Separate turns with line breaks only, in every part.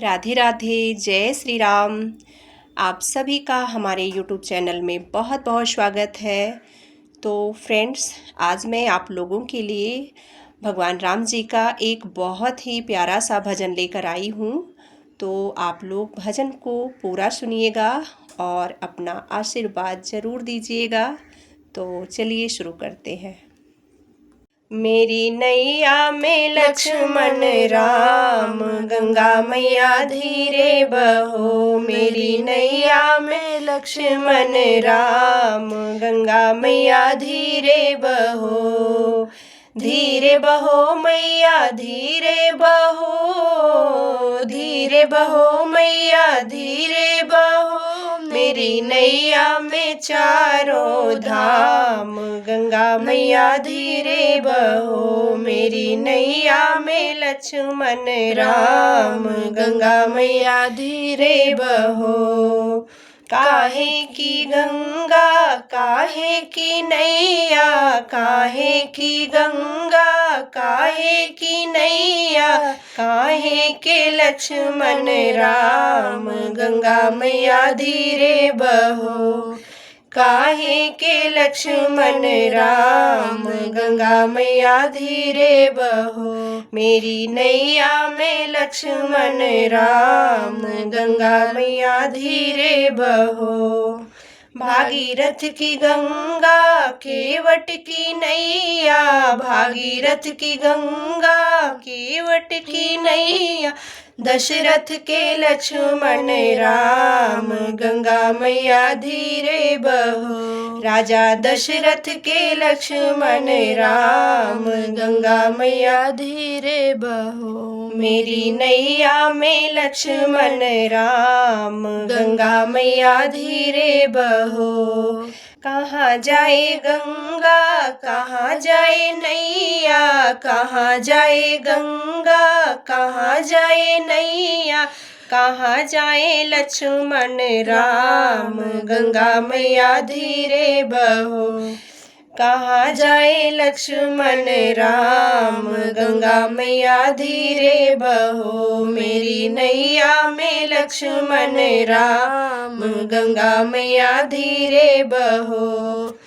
राधे राधे, जय श्री राम। आप सभी का हमारे यूट्यूब चैनल में बहुत बहुत स्वागत है। तो फ्रेंड्स, आज मैं आप लोगों के लिए भगवान राम जी का एक बहुत ही प्यारा सा भजन लेकर आई हूँ। तो आप लोग भजन को पूरा सुनिएगा और अपना आशीर्वाद ज़रूर दीजिएगा। तो चलिए शुरू करते हैं। मेरी नैया में लक्ष्मण राम, गंगा मैया धीरे बहो। मेरी नैया में लक्ष्मण राम, गंगा मैया धीरे बहो। धीरे बहो मैया धीरे बहो, धीरे बहो मैया धीरे बहो। मेरी नैया में चारों धाम, गंगा मैया धीरे बहो। मेरी नैया में लक्ष्मण राम, गंगा मैया धीरे बहो। काहे की गंगा काहे की नैया, काहे की गंगा काहे की नैया। काहे के लक्ष्मण राम, गंगा मैया धीरे बहो। काहे के लक्ष्मण राम, गंगा मैया धीरे बहो। मेरी नैया में लक्ष्मण राम, गंगा मैया धीरे बहो। भागीरथ की गंगा केवट की नैया, भागीरथ की गंगा केवट की नैया। दशरथ के लक्ष्मण राम, गंगा मैया धीरे बहो। राजा दशरथ के लक्ष्मण राम, गंगा मैया धीरे बहो। मेरी नैया में लक्ष्मण राम, गंगा मैया धीरे बहो। कहाँ जाए गंगा कहाँ जाए नैया, कहाँ जाए गंगा कहाँ जाए नैया। कहाँ जाए लक्ष्मण राम, गंगा मैया धीरे बहो। कहाँ जाए लक्ष्मण राम, गंगा मैया धीरे बहो। मेरी नैया में लक्ष्मण राम, गंगा मैया धीरे बहो।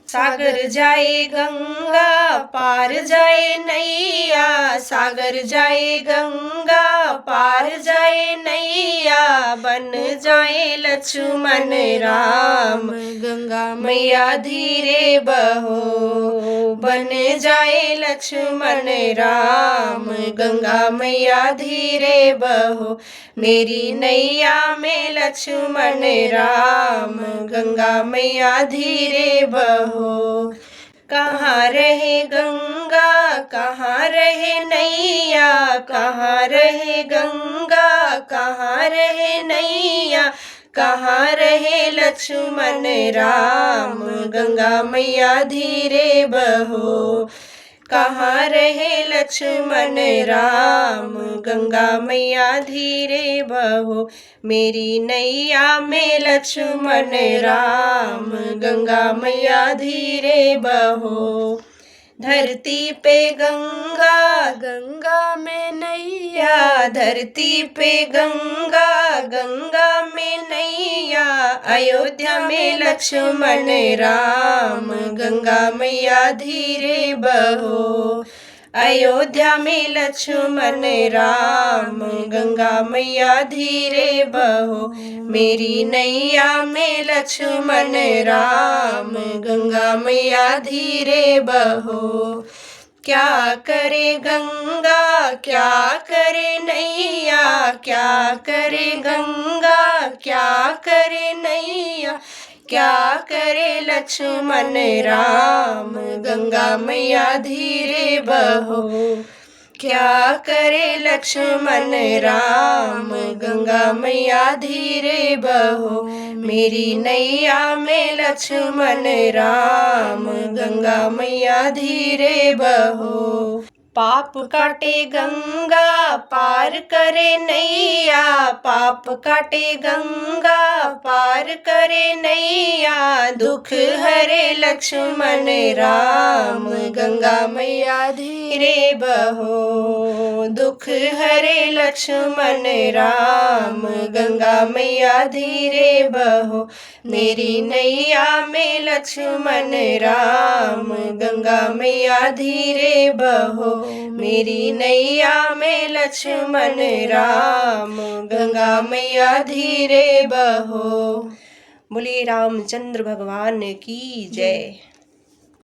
सागर जाए गंगा पार जाए नैया, सागर जाए गंगा पार जाए नैया। बन जाए लक्ष्मण राम, गंगा मैया धीरे बहो। बन जाए लक्ष्मण राम, गंगा मैया धीरे बहो। मेरी नैया में लक्ष्मण राम, गंगा मैया धीरे बहो। कहाँ रहे गंगा कहाँ रहे नैया, कहाँ रहे गंगा कहाँ रहे नैया। कहाँ रहे लक्ष्मण राम, गंगा मैया धीरे बहो। कहाँ रहे लक्ष्मण राम, गंगा मैया धीरे बहो। मेरी नैया में लक्ष्मण राम, गंगा मैया धीरे बहो। धरती पे गंगा गंगा में नैया, धरती पे गंगा गंगा में नैया। अयोध्या में लक्ष्मण राम, गंगा मैया धीरे बहो। अयोध्या में लक्ष्मण राम, गंगा मैया धीरे बहो। मेरी नैया में लक्ष्मण राम, गंगा मैया धीरे बहो। क्या करे गंगा क्या करे नैया, क्या करे गंगा क्या करे नैया। क्या करे लक्ष्मण राम, गंगा मैया धीरे बहो। क्या करे लक्ष्मण राम, गंगा मैया धीरे बहो। मेरी नैया में लक्ष्मण राम, गंगा मैया धीरे बहो। पाप काटे गंगा पार करे नैया, पाप काटे गंगा, पार करे नैया, दुख हरे लक्ष्मण राम। गंगा मैया धीरे बहो, दुख हरे लक्ष्मण राम। गंगा मैया धीरे बहो, मेरी नैया में लक्ष्मण राम। गंगा मैया धीरे बहो, मेरी नैया में लक्ष्मण राम। गंगा मैया धीरे बहो। बोलिए रामचंद्र भगवान की जय।